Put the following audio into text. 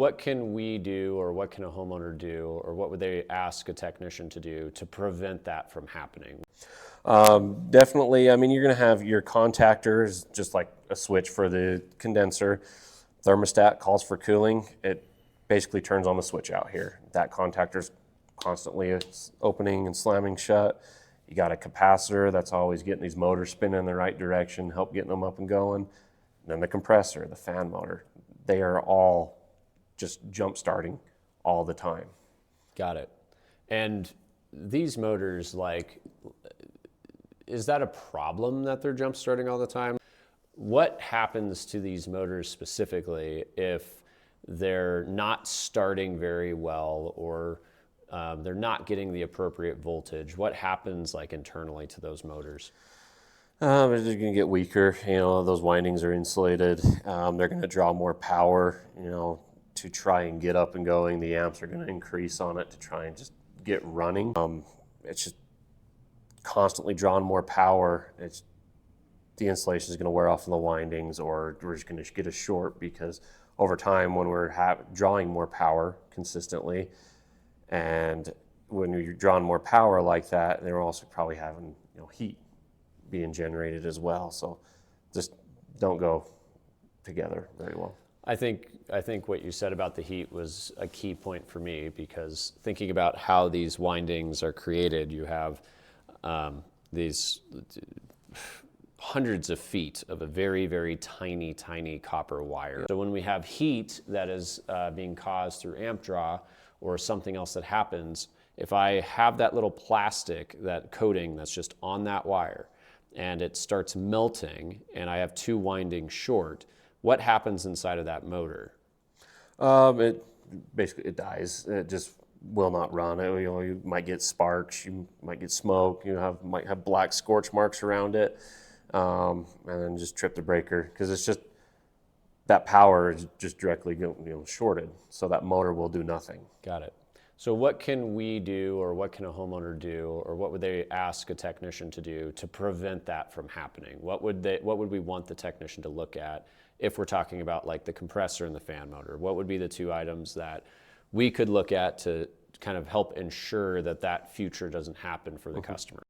what can we do, or what can a homeowner do, or what would they ask a technician to do to prevent that from happening? Definitely. I mean, you're going to have your contactors, just like a switch for the condenser. Thermostat calls for cooling. It basically turns on the switch out here. That contactor's constantly opening and slamming shut. You got a capacitor that's always getting these motors spinning in the right direction, help getting them up and going. And then the compressor, the fan motor, they are all just jump starting all the time. Got it. And these motors, like, is that a problem that they're jump starting all the time? What happens to these motors specifically if they're not starting very well, or they're not getting the appropriate voltage? What happens like internally to those motors? They're going to get weaker. You know, those windings are insulated. They're going to draw more power, you know, to try and get up and going. The amps are going to increase on it to try and just get running. It's just constantly drawing more power. The insulation is going to wear off in the windings, or we're just going to get a short, because over time, when we're drawing more power consistently, and when you're drawing more power like that, they're also probably having, you know, heat being generated as well. So just don't go together very well. I think what you said about the heat was a key point for me, because thinking about how these windings are created, you have these hundreds of feet of a very, very tiny copper wire. So when we have heat that is being caused through amp draw or something else that happens, if I have that little plastic, that coating that's just on that wire, and it starts melting, and I have two windings short, what happens inside of that motor? It dies. It just will not run. You might get sparks, you might get smoke, might have black scorch marks around it, and then just trip the breaker, because it's just that power is just directly shorted, so that motor will do nothing. Got it. So what can we do, or what can a homeowner do, or what would they ask a technician to do to prevent that from happening? What would we want the technician to look at if we're talking about like the compressor and the fan motor? What would be the two items that we could look at to kind of help ensure that that future doesn't happen for the customer?